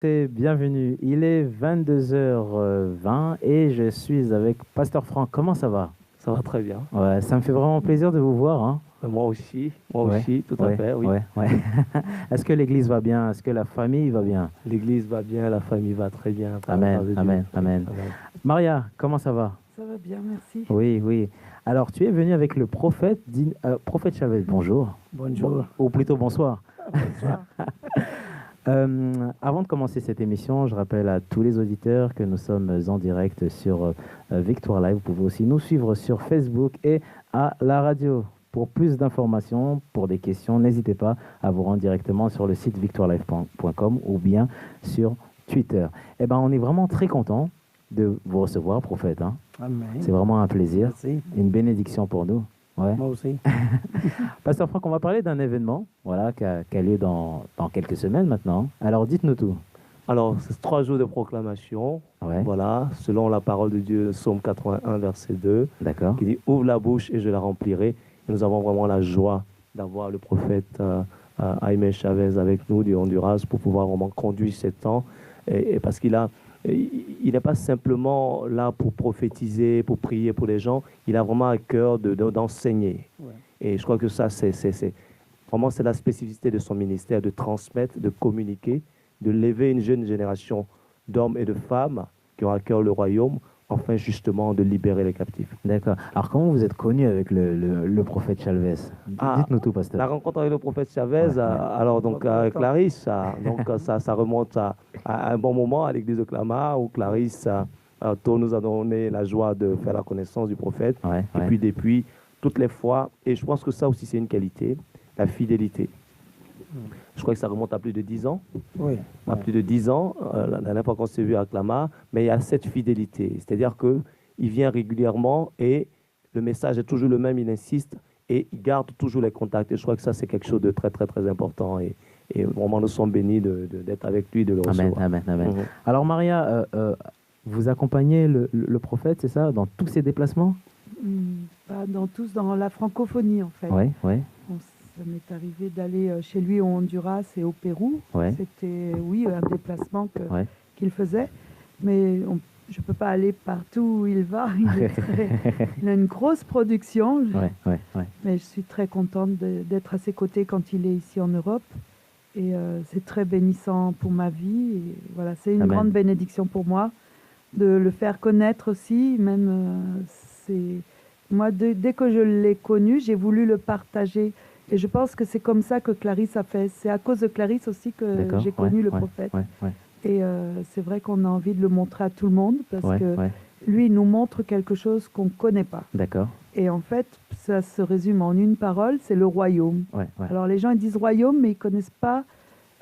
Et bienvenue. Il est 22h20 et je suis avec Pasteur Franck. Comment ça va? Ça va très bien. Ouais, ça me fait vraiment plaisir de vous voir, hein. Moi Ouais, aussi, tout à ouais, fait, oui. ouais, ouais. Est-ce que l'église va bien? Est-ce que la famille va bien? L'église va bien, la famille va très bien, par la Amen, grâce de Dieu. amen, Oui, amen. amen. Maria, comment ça va? Ça va bien, merci. Oui, oui. Alors, tu es venu avec le prophète, prophète Chavez. Bonjour. Bonjour. Ou plutôt bonsoir. Bonsoir. Avant de commencer cette émission, je rappelle à tous les auditeurs que nous sommes en direct sur Victoire Live. Vous pouvez aussi nous suivre sur Facebook et à la radio. Pour plus d'informations, pour des questions, n'hésitez pas à vous rendre directement sur le site victoirelive.com ou bien sur Twitter. Eh ben, on est vraiment très content de vous recevoir, prophète, hein. Amen. C'est vraiment un plaisir, Merci. une bénédiction pour nous. Ouais. Moi aussi. Pasteur Franck, on va parler d'un événement voilà, qui a lieu dans quelques semaines maintenant. Alors, dites-nous tout. Alors, c'est 3 jours de proclamation. Ouais, Voilà, selon la parole de Dieu, Psaume 81, verset 2, d'accord. qui dit « Ouvre la bouche et je la remplirai ». Et nous avons vraiment la joie d'avoir le prophète Jaime Chavez avec nous du Honduras pour pouvoir vraiment conduire ces temps. Et parce il n'est pas simplement là pour prophétiser, pour prier pour les gens, il a vraiment à cœur d'enseigner. Ouais. Et je crois que ça, c'est vraiment c'est la spécificité de son ministère, de transmettre, de communiquer, de lever une jeune génération d'hommes et de femmes qui ont à cœur le royaume, enfin justement de libérer les captifs. D'accord. Alors, comment vous êtes connu avec le prophète Chalvez? Dites-nous tout, La pasteur. rencontre avec le prophète Chavez, Ouais. alors donc avec Clarisse, ça remonte à un bon moment à l'église de Clamart où Clarisse tôt nous a donné la joie de faire la connaissance du prophète. Ouais, Et ouais. puis depuis, toutes les fois, et je pense que ça aussi c'est une qualité, la fidélité. Je crois que ça remonte à plus de 10 ans. Oui. À plus de 10 ans, la dernière fois qu'on s'est vu à Clamart, mais il y a cette fidélité. C'est-à-dire qu'il vient régulièrement et le message est toujours le même, il insiste et il garde toujours les contacts. Et je crois que ça, c'est quelque chose de très, très, très important. Et vraiment, nous sommes bénis d'être avec lui, de le Amen, recevoir. amen, amen. Mhm. Alors, Maria, vous accompagnez le prophète, c'est ça, dans tous ses déplacements? Pas dans tous, dans la francophonie en fait. Oui, oui, Ça m'est arrivé d'aller chez lui au Honduras et au Pérou. Ouais. C'était, oui, un déplacement Ouais. qu'il faisait. Mais je ne peux pas aller partout où il va. Il a une grosse production. oui, oui, oui. Mais je suis très contente d'être à ses côtés quand il est ici en Europe. Et c'est très bénissant pour ma vie. Et voilà, c'est une Amen. grande bénédiction pour moi de le faire connaître aussi. Même, moi, dès que je l'ai connu, j'ai voulu le partager. Et je pense que c'est comme ça que Clarisse a fait. C'est à cause de Clarisse aussi que D'accord. j'ai connu Ouais, le ouais, prophète. ouais, ouais, Et c'est vrai qu'on a envie de le montrer à tout le monde parce ouais, que ouais. lui, il nous montre quelque chose qu'on ne connaît pas. D'accord. Et en fait, ça se résume en une parole, c'est le royaume. Ouais, ouais. Alors les gens ils disent royaume, mais ils connaissent pas.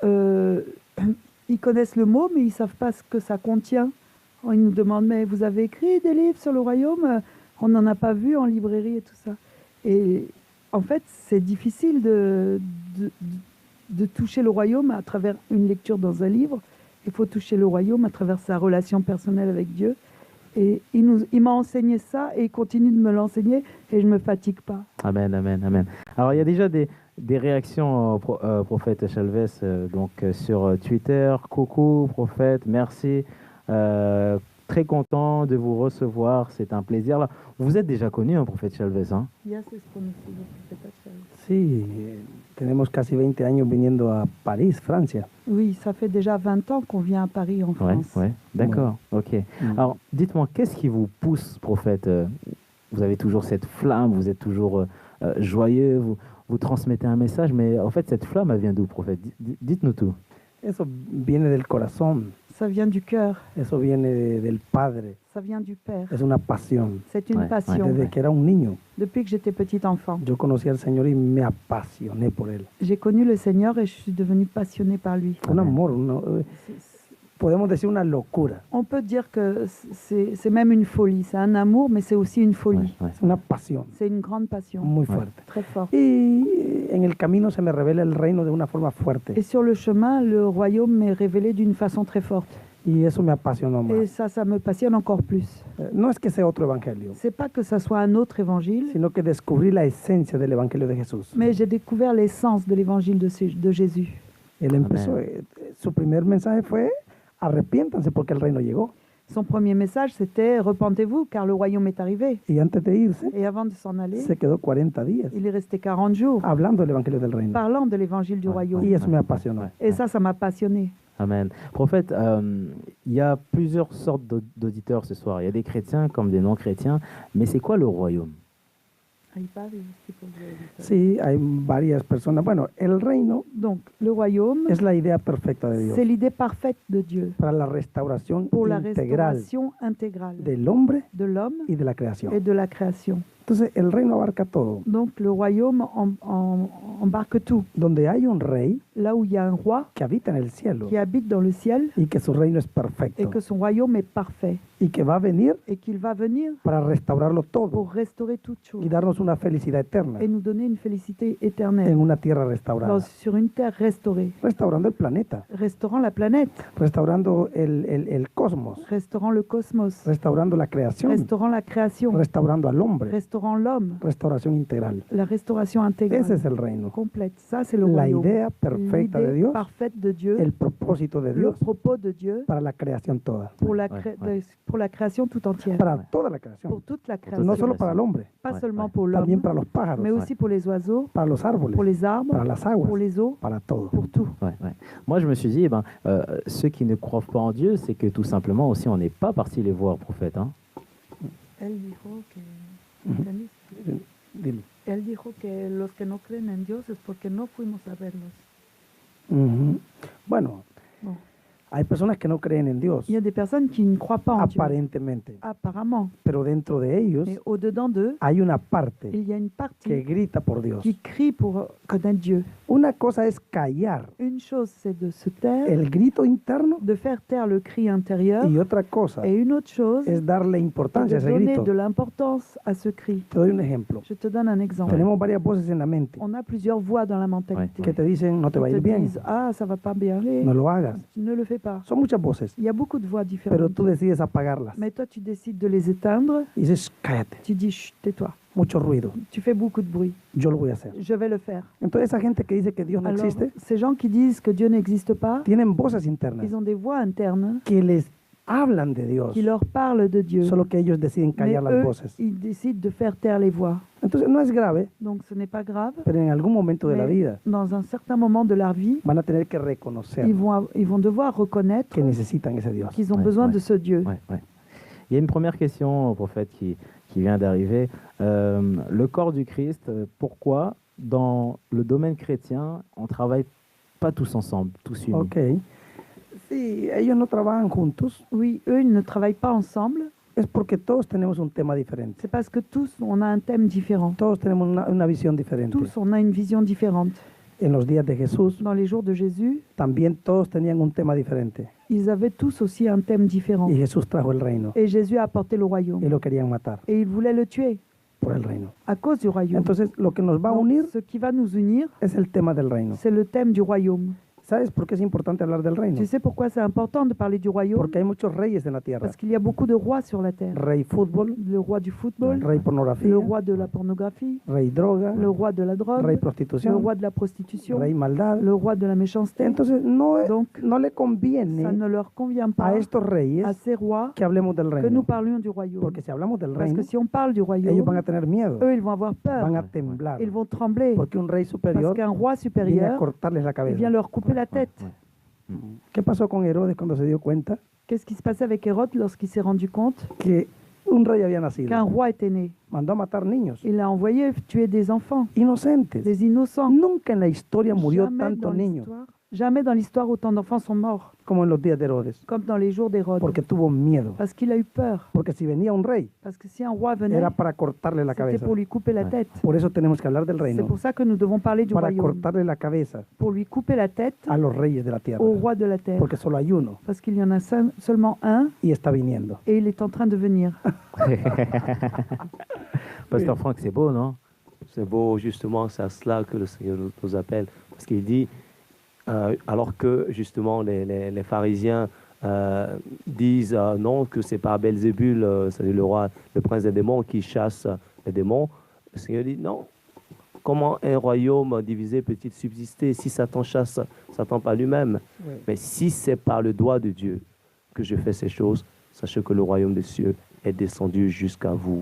Ils connaissent le mot, mais ils savent pas ce que ça contient. Ils nous demandent mais vous avez écrit des livres sur le royaume? On n'en a pas vu en librairie et tout ça. Et en fait, c'est difficile de toucher le royaume à travers une lecture dans un livre. Il faut toucher le royaume à travers sa relation personnelle avec Dieu. Et il m'a enseigné ça et il continue de me l'enseigner et je ne me fatigue pas. Amen, amen, amen. Alors, il y a déjà des réactions au prophète Chalvez sur Twitter. Coucou, prophète, merci. Très content de vous recevoir, c'est un plaisir. Là, vous êtes déjà connu, hein, prophète Chalvez, hein? Ya se es conocido, profeta Chávez. Sí, tenemos casi 20 años viniendo a París, Francia. Oui, ça fait déjà 20 ans qu'on vient à Paris en Ouais, France. ouais, d'accord, ok. Alors, dites-moi, qu'est-ce qui vous pousse, prophète? Vous avez toujours cette flamme, vous êtes toujours joyeux, vous transmettez un message, mais en fait, cette flamme, elle vient d'où, prophète? Dites-nous tout. Eso viene del corazón, Ça vient du cœur, eso viene del Padre, ça vient du Père. es una pasión. C'est une Ouais, passion. Desde que era un niño, Depuis que j'étais petit enfant, yo conocí al Señor y me apasioné por Él. j'ai connu le Seigneur et je suis devenue passionnée par lui. Un amor, podemos decir una locura, On peut dire que c'est même une folie. C'est un amour, mais c'est aussi une folie. Ouais, ouais. es una pasión C'est une grande passion, muy fuerte. très forte. Y en el camino se me revela el reino de una forma fuerte Et sur le chemin, le royaume m'est révélé d'une façon très forte. y eso me apasionó Et más. ça me passionne encore plus. No es que sea otro evangelio, C'est pas que ça soit un autre évangile, sino que descubrí la esencia del evangelio de Jesús. mais j'ai découvert l'essence de l'évangile de Jésus. Él empezó, su primer mensaje fue arrepiéntanse porque el reino llegó. Son premier message, c'était « Repentez-vous, car le royaume est arrivé Y antes de irse, ». Et avant de s'en aller, se quedó 40 días il est resté 40 jours hablando del evangelio del reino. parlant de l'évangile du royaume. Y eso me apasionó. Et ça m'a passionné. Amen. Prophète, il y a plusieurs sortes d'auditeurs ce soir. Il y a des chrétiens comme des non-chrétiens. Mais c'est quoi le royaume? Sí, hay varias personas. Bueno, el reino Donc, le royaume, es la idea perfecta de Dios c'est l'idée parfaite de Dieu para la restauración pour la integral restauration intégrale del hombre de l'homme y de la et creación. de la création. Entonces, el reino abarca todo. Donc, le royaume embarque tout. Donde hay un rey Là où il y a un roi que habita en el cielo qui habite dans le ciel y que su reino es et perfecto que son royaume est parfait y que va a venir et qu'il va venir para restaurarlo todo pour restaurer toutes choses y darnos una felicidad eterna et nous donner une félicité en éternelle una tierra restaurada. sur une terre restaurée, Restaurando el planeta, restaurant la planète, restaurando el cosmos, restaurant le cosmos, restaurando la creación, restaurant la création, restaurando al hombre, restaurant l'homme, restauración integral. la restauration intégrale. Ese es el reino. Complète. Ça, c'est le La royaume. idea perfecta de L'idée Dios, parfaite de Dieu, el propósito de le Dios propos de Dieu para la creación toda, pour la, Ouais. pour la création tout entière. para toda la Pour creación, toute la création. no solo para el hombre, Pas Ouais, seulement ouais. pour también l'homme, para los pájaros, mais aussi pour les oiseaux, para los árboles, pour les arbres, para las aguas, pour les eaux, para todo. pour tout. Ouais, ouais. Moi, je me suis dit, ceux qui ne croient pas en Dieu, c'est que tout simplement aussi, on n'est pas parti les voir, prophète. Hein. Él dijo que, Dile. él dijo que los que no creen en Dios es porque no fuimos a verlos. Ujú. Bueno, Bon. hay personas que no creen en Dios, Il y a des personnes qui ne croient pas en Dieu, aparentemente, apparemment. pero dentro de ellos Mais au-dedans d'eux, hay una parte il y a une que partie grita por Dios. qui crie pour connaître Dieu. Una cosa es callar Une chose, c'est de se taire, el grito interno de faire taire le cri intérieur, y otra cosa et une autre chose, es darle c'est importancia a de ese donner grito. de l'importance à ce cri. Te doy un ejemplo. Je te donne un exemple. Tenemos varias voces en la mente On a plusieurs voix dans la mentalité. que te dicen no te va a Qui ir te bien, disent, ah, ça va pas bien aller, no lo hagas. ne le fais pas. Son muchas voces, Il y a beaucoup de voix pero différentes. tú decides apagarlas Mais toi, tu décides de les éteindre, y dices cállate, tu dis, chut, tais-toi. mucho ruido, Tu fais beaucoup de bruit. yo lo voy a hacer. Je vais le faire. Entonces esa gente que dice que Dios no Alors, existe, ces gens qui disent que Dieu n'existe pas, tienen voces internas ils ont des voix internes que les hablan de Dios, qui leur parlent de Dieu. solo que ellos deciden Mais callar las eux, voces. ils décident de faire taire les voix. Entonces no es grave, Donc ce n'est pas grave. pero en algún momento de la Mais vida dans un certain moment de leur vie, van a tener que reconocer ils vont devoir reconnaître que necesitan ese Dios. qu'ils ont Ouais, besoin ouais. de ce Dieu. Ouais, ouais. Il y a une première question, prophète, qui vient d'arriver. Le corps du Christ, pourquoi dans le domaine chrétien, on ne travaille pas tous ensemble, tous unis? Ok. Si ellos no trabajan juntos, Oui, eux, ils ne travaillent pas ensemble. es porque todos tenemos un tema diferente. C'est parce que tous, on a un thème différent. Todos tenemos una visión diferente. Tous, on a une vision différente. En los días de Jesús, Dans les jours de Jésus, también todos tenían un tema diferente. ils avaient tous aussi un thème différent. Y Jesús trajo el reino Et Jésus a apporté le royaume. y lo querían matar Et ils voulaient le tuer por el reino. à cause du royaume. Entonces, lo que nos va a Donc, unir ce qui va nous unir, es el tema del reino. c'est le thème du royaume. ¿Sabes por qué es importante hablar del reino? Tu sais pourquoi c'est important de parler du royaume? Porque hay muchos reyes en la tierra. Parce qu'il y a beaucoup de rois sur la terre. Rey fútbol, Le roi du football, rey pornografía, le roi de la pornographie, rey droga, le roi de la drogue, rey le prostitución, roi de la prostitution, rey maldad. le roi de la méchanceté. Entonces, no Donc, le ça conviene ne leur convient pas a estos reyes à ces rois que hablemos del que nous reino. parlions du royaume. Porque si hablamos del Parce reino, que si on parle du ellos royaume, van a tener miedo, eux, ils vont avoir peur. van a temblar. Ils vont trembler. Porque un rey Parce superior qu'un roi viene a supérieur, cortarles la il cabeza. vient leur couper la tête. ¿Qué pasó con Herodes cuando se dio cuenta Qu'est-ce qui se passait avec Hérode lorsqu'il s'est rendu compte que un rey había nacido? qu'un roi était né? Mandó a matar niños Il a envoyé tuer des enfants, inocentes. des innocents. Nunca en la historia murió Jamais tantos dans niños Jamais dans l'histoire autant d'enfants sont morts, como en los días de Herodes, comme dans les jours d'Hérode. porque tuvo miedo. Parce qu'il a eu peur. Porque si venía un rey, Parce que si un roi venait, era para cortarle la c'était cabeza. pour lui couper la tête. Por eso tenemos que hablar del C'est reino, pour ça que nous devons parler du para royaume. cortarle la cabeza Pour lui couper la tête a los reyes de la tierra, au roi de la terre. porque solo hay uno Parce qu'il y en a seulement un y está viniendo. et il est en train de venir. Pasteur Franck, c'est beau, non? C'est beau, justement, c'est à cela que le Seigneur nous appelle. Parce qu'il dit, alors que justement les pharisiens disent non, que c'est pas Belzébul, c'est le roi, le prince des démons qui chasse les démons, le Seigneur dit non, comment un royaume divisé peut-il subsister? Si Satan chasse Satan par lui-même. Oui. Mais si c'est par le doigt de Dieu que je fais ces choses, sachez que le royaume des cieux est descendu jusqu'à vous.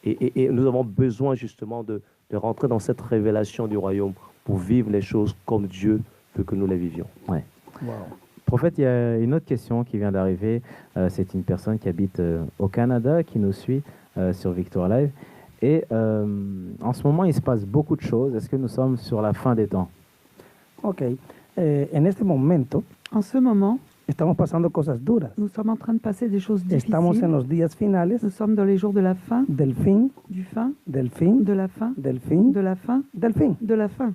Et nous avons besoin justement de rentrer dans cette révélation du royaume pour vivre les choses comme Dieu veut que nous les vivions. Ouais. Wow. Prophète, il y a une autre question qui vient d'arriver. C'est une personne qui habite au Canada, qui nous suit sur Victoire Live. Et en ce moment, il se passe beaucoup de choses. Est-ce que nous sommes sur la fin des temps? Ok. En este momento En ce moment, estamos pasando cosas duras. nous sommes en train de passer des choses Estamos en difficiles. los días finales Nous sommes dans les jours de la fin, del fin, du fin, del fin, de la fin, del fin, de la fin, del fin. de la fin.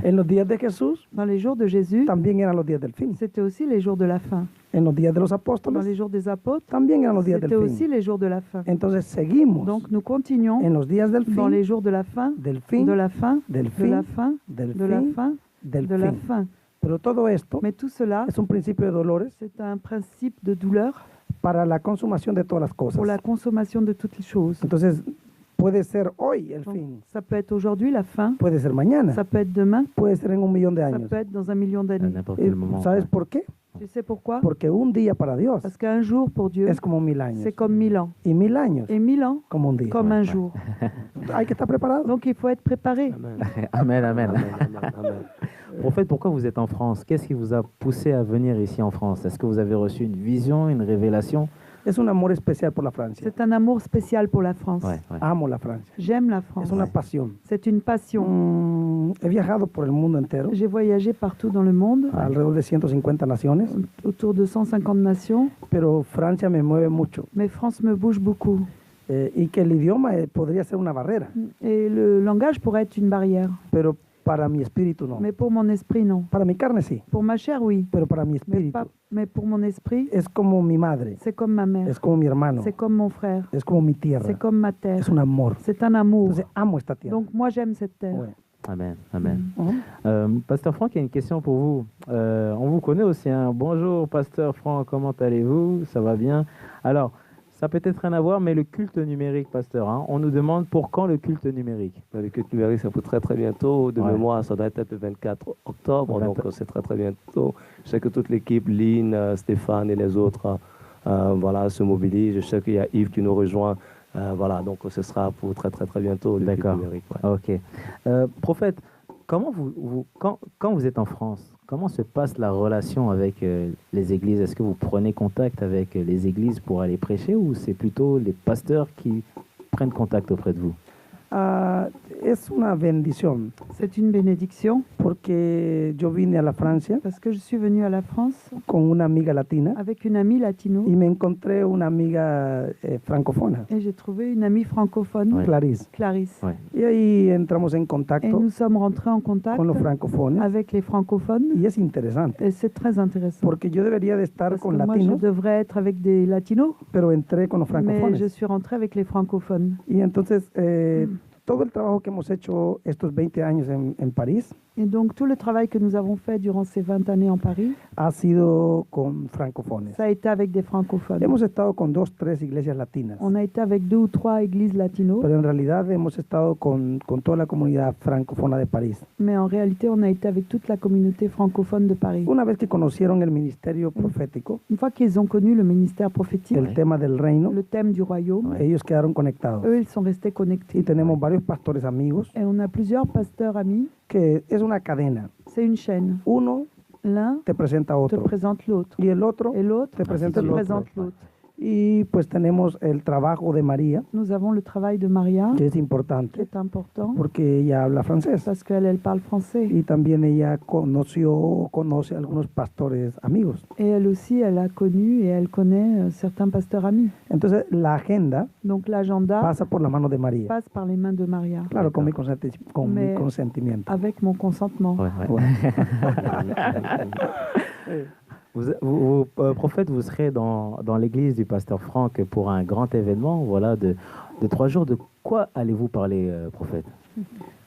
En los días de Jesús Dans les jours de Jésus, también eran los días del fin. c'était aussi les jours de la fin. En los días de los Dans apóstoles les jours des apôtres, también eran los días c'était del aussi fin. les jours de la fin. Entonces seguimos Donc nous continuons en los días del dans les fin, jours de la fin, del fin, de la fin, del de la fin, fin, del de la fin, fin, del de la fin. fin. Pero todo esto Mais tout cela, es un principio de dolores c'est un principe de douleur para la consumación de todas las pour la cosas. consommation de toutes les choses. Entonces puede ser hoy el Donc, fin, ça peut être aujourd'hui la fin, puede ser mañana, ça peut être demain, puede ser en 1.000.000 de ça años. peut être dans 1 million À d'années. n'importe Y quel moment. ¿Sabes ouais. por qué? Tu sais pourquoi? Porque un día para Dios Parce qu'un jour pour Dieu, es como 1.000 años c'est comme 1000 ans. y 1.000 años Et 1000 ans, como un día. comme un jour. Hay que estar preparado. Donc il faut être préparé. Amen. Amen, amen. Amen. Amen. Prophète, pourquoi vous êtes en France? Qu'est-ce qui vous a poussé à venir ici en France? Est-ce que vous avez reçu une vision, une révélation? Es un amor especial por la Francia. C'est un amour spécial pour la France. Ouais, ouais. Amo la Francia. J'aime la France. Es una pasión. C'est une passion. He viajado por el mundo entero, J'ai voyagé partout dans le monde, alrededor de 150 naciones, autour de 150 nations, pero Francia me mueve mucho. mais France me bouge beaucoup. Y que el idioma podría ser una barrera, Et le langage pourrait être une barrière, pero para mi espíritu no. mais pour mon esprit, non. Para mi carne sí, Pour ma chair, oui, pero para mi mais, espíritu mais pour mon esprit, es como mi madre, c'est comme ma mère, es como mi hermano, c'est comme mon frère, es como mi tierra, c'est comme ma terre. es un amor. C'est un amour. Entonces amo esta tierra. Donc moi, j'aime cette terre. Ouais. Amen, amen. Ujú. Pasteur Franck, il y a une question pour vous. On vous connaît aussi. Hein. Bonjour, Pasteur Franck, comment allez-vous? Ça va bien? Alors, ça peut être rien à voir, mais le culte numérique, Pasteur, hein, on nous demande pour quand le culte numérique? Le culte numérique, c'est pour très très bientôt. De Ouais. mémoire, ça doit être le 24 octobre, 20. donc c'est très très bientôt. Je sais que toute l'équipe, Lynn, Stéphane et les autres, voilà, se mobilisent. Je sais qu'il y a Yves qui nous rejoint. Voilà, donc ce sera pour très très très bientôt le culte D'accord. numérique. Ouais. Ok. Prophète, comment quand vous êtes en France, comment se passe la relation avec les églises? Est-ce que vous prenez contact avec les églises pour aller prêcher ou c'est plutôt les pasteurs qui prennent contact auprès de vous? Es una bendición C'est une bénédiction porque yo vine a la Francia parce que je suis venue à la France con una amiga latina avec une amie latino y me encontré una amiga francofona, et j'ai trouvé une amie francophone, Ouais. Clarice. Clarisse. Ouais. Y ahí entramos en Et contacto nous sommes rentrés en contact con los francofones avec les francophones y es interesante et c'est très intéressant. porque yo debería de estar Parce con que moi, je latinos, devrais être avec des latinos, pero entré con los mais je francofones. suis rentrée avec les francophones. Y entonces todo el trabajo que hemos hecho estos 20 años en París Et donc tout le travail que nous avons fait durant ces 20 années en Paris, ha sido con francofones. ça a été avec des francophones. Hemos estado con 2, 3 iglesias latinas, On a été avec 2 ou 3 églises latino, pero en realidad hemos estado con toda la comunidad francófona de París. mais en réalité, on a été avec toute la communauté francophone de Paris. Una vez que conocieron el ministerio profético, Une fois qu'ils ont connu le ministère prophétique, el tema del reino, le thème du royaume, ellos quedaron conectados. eux, ils sont restés Y connectés. tenemos varios pastores amigos Et on a plusieurs pasteurs amis. que es una cadena. C'est une chaîne. Uno L'un te presenta a te otro présente l'autre. y el otro Et l'autre te presenta te el otro. présente l'autre. Y pues tenemos el trabajo de María, Nous avons le travail de Maria, que es qui importante est important, porque ella habla francés. parce qu'elle elle parle français. Y también ella conoce a algunos pastores amigos. Et elle aussi, elle a connu et elle connaît certains pasteurs amis. Entonces la agenda Donc l'agenda pasa por la mano de María. passe par les mains de Maria, Claro, con mi Mais- consentimiento. avec mon consentement. Ouais, ouais. Ouais. Prophète, vous serez dans l'église du pasteur Franck pour un grand événement, voilà, de 3 jours. De quoi allez-vous parler, prophète?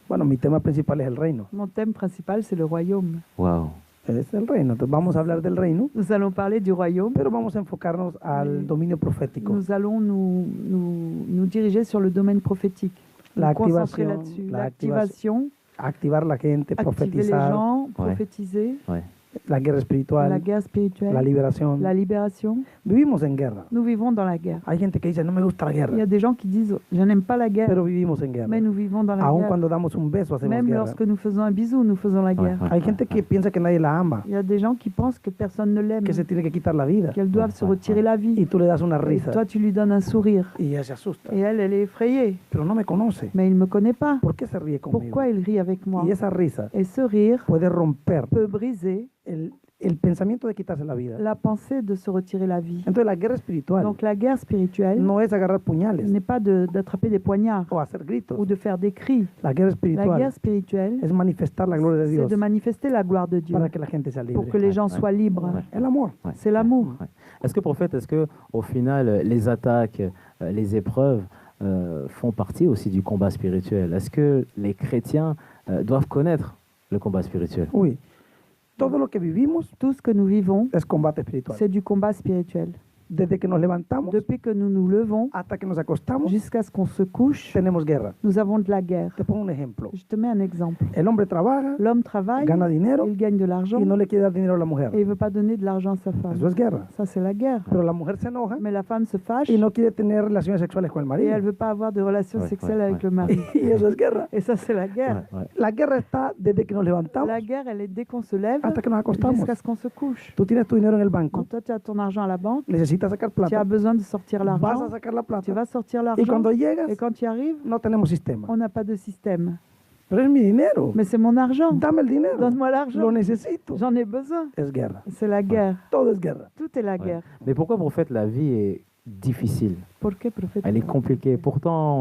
Bueno, mi tema principal es el reino. Mon thème principal, c'est le royaume. Wow. Es el reino. Entonces vamos a hablar del reino, Nous allons parler du royaume. pero vamos a enfocarnos al dominio profético. Nous allons nous diriger sur le domaine prophétique. La nous concentrer activación, là-dessus. la L'activation, activar la gente, activer les profetizar, gens, Ouais. prophétiser, la guerra espiritual, la guerre spirituelle, la liberación. la libération. Vivimos en guerra. Nous vivons dans la guerre. Hay gente que dice, no me gusta la Il y guerra, a des gens qui disent, je n'aime pas la guerre, pero vivimos en guerra. mais nous vivons dans la Aun guerre. cuando damos un beso, hacemos Même guerra. lorsque nous faisons un bisou, nous faisons la guerre. Hay gente que piensa que nadie la ama, Il y a des gens qui pensent que personne ne l'aime, que se tiene que quitar la vida. qu'elles doivent se retirer la vie. Y tú le das una Et risa toi, tu lui donnes un sourire. y ella se asusta. Et elle est effrayée. Pero no me conoce. Mais il ne me connaît pas. ¿Por qué se ríe conmigo? Pourquoi il rit avec moi? Y esa risa Et ce rire puede romper peut briser el pensamiento de quitarse la vida. la pensée de se retirer la vie. Entonces la guerra espiritual Donc la guerre spirituelle no es agarrar puñales n'est pas d'attraper des poignards o hacer gritos. ou de faire des cris. La guerra La espiritual guerre spirituelle, es manifestar la gloria de c'est Dios de manifester la gloire de Dieu para que la gente sea pour que libre. les gens soient libres. El amor. C'est l'amour. Ouais. Est-ce que, prophète, est-ce que au final, les attaques, les épreuves font partie aussi du combat spirituel? Est-ce que les chrétiens doivent connaître le combat spirituel? Uy, todo lo que vivimos Tout ce que nous vivons, es combate espiritual. c'est du combat spirituel. Desde que nos levantamos Depuis que nous nous levons hasta que nos acostamos, jusqu'à ce qu'on se couche, tenemos guerra. nous avons de la guerre. Te pongo un ejemplo. Je te mets un exemple. El hombre trabaja, L'homme travaille, gana dinero il gagne de l'argent y no le quiere dar dinero a la mujer. et il ne veut pas donner de l'argent à sa femme. Eso es guerra. Ça, c'est la guerre. Pero la mujer se enoja Mais la femme se fâche y no quiere tener relaciones sexuales con el et marido. elle ne veut pas avoir de relations Ouais, sexuelles ouais, avec ouais. le mari. Y eso es guerra. Et ça, c'est la guerre. Ouais, ouais. La guerra está desde que nos levantamos La guerre, elle est dès qu'on se lève hasta que nos acostamos. jusqu'à ce qu'on se couche. Tú tienes tu dinero en el banco, Quand toi, tu as ton argent à la banque, necesitas sacar tu as plata, besoin de sortir vas a l'argent, sacar la tu plata vas sortir y l'argent cuando llegas et quand tu arrives, no tenemos sistema. on n'a pas de système. Pero es mi dinero. Mais c'est mon argent. Dame el dinero. Donne-moi Lo l'argent. necesito. J'en ai besoin. Es guerra. C'est la guerre. Todo es guerra. Tout est la Ouais. guerre. Mais pourquoi, prophète, la vie est difficile? Pourquoi, prophète? Elle est compliquée. Pourtant,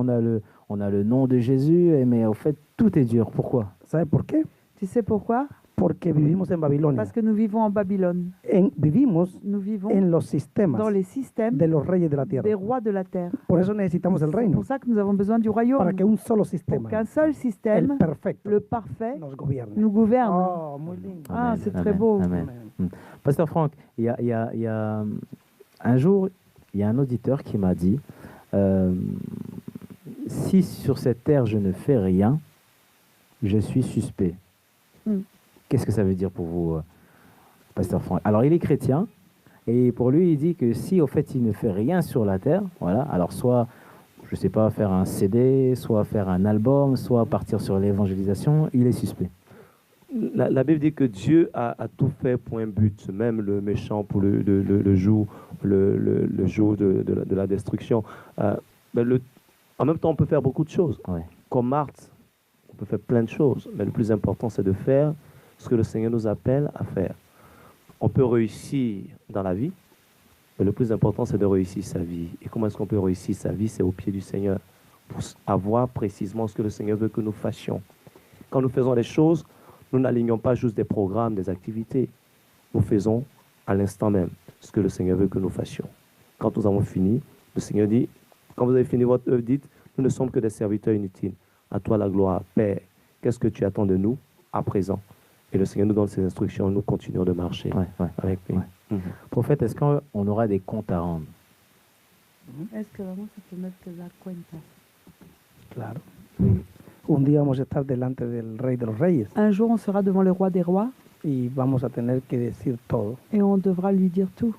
on a le nom de Jésus, mais au fait, tout est dur. Pourquoi? ¿Sabe por qué? Tu sais pourquoi? Porque vivimos en Babilonia. Parce que nous vivons en Babylone. Vivimos Nous vivons en los sistemas dans les systèmes de los reyes de la des tierra. rois de la terre. Por eso necesitamos el C'est reino. pour ça que nous avons besoin du royaume. Para que un solo Pour sistema, qu'un seul el système, perfecto, le parfait, nos gobierne. nous gouverne. Oh, muy lindo. Ah, Amen, c'est amen, très beau. amen. Amen. Pasteur Franck, il y a un jour, il y a un auditeur qui m'a dit si sur cette terre je ne fais rien, je suis suspect. Mm. Qu'est-ce que ça veut dire pour vous, Pasteur Franck? Alors, il est chrétien, et pour lui, il dit que si, au fait, il ne fait rien sur la terre, voilà, alors soit, je ne sais pas, faire un CD, soit faire un album, soit partir sur l'évangélisation, il est suspect. La Bible dit que Dieu a tout fait pour un but, même le méchant pour le jour, le jour de la destruction. En même temps, on peut faire beaucoup de choses. Ouais. Comme Marthe, on peut faire plein de choses, mais le plus important, c'est de faire ce que le Seigneur nous appelle à faire. On peut réussir dans la vie, mais le plus important, c'est de réussir sa vie. Et comment est-ce qu'on peut réussir sa vie? C'est au pied du Seigneur, pour avoir précisément ce que le Seigneur veut que nous fassions. Quand nous faisons les choses, nous n'alignons pas juste des programmes, des activités. Nous faisons à l'instant même ce que le Seigneur veut que nous fassions. Quand nous avons fini, le Seigneur dit, quand vous avez fini votre œuvre, dites, nous ne sommes que des serviteurs inutiles. À toi la gloire, Père. Qu'est-ce que tu attends de nous à présent? Et le Seigneur nous donne ses instructions, nous continuons de marcher Ouais. avec lui. Ouais. Mhm. Prophète, est-ce qu'on aura des comptes à rendre? Est-ce que vraiment ça peut mettre la cuenta? Claro. Un día vamos a estar delante del Rey de los Reyes Un jour, on sera devant le roi des rois y vamos a tener que decir todo. et on devra lui dire tout.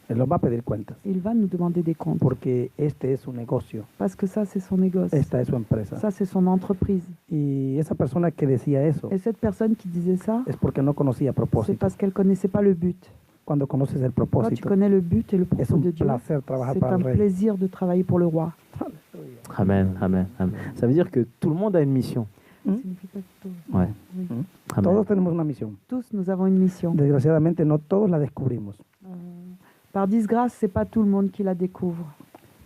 Él nos va a pedir cuentas Il va nous demander des comptes. porque este es su negocio, Parce que ça, c'est son négoce. esta es su empresa. Ça, c'est son entreprise. Y esa persona que decía eso Et cette personne qui disait ça, es porque no conocía c'est propósito. parce qu'elle ne connaissait pas le but. Cuando conoces el Quand tu propósito, connais le but et le es propos un de Dieu, placer trabajar c'est para un el Rey. plaisir de travailler pour le roi. Amen, amen, amen. Ça veut dire que tout le monde a une mission. Mm. Ouais. Oui. Amen. Todos tenemos una misión. Tous, nous avons une mission. Desgraciadamente no todos la descubrimos Par disgrâce, c'est pas tout le monde qui la découvre.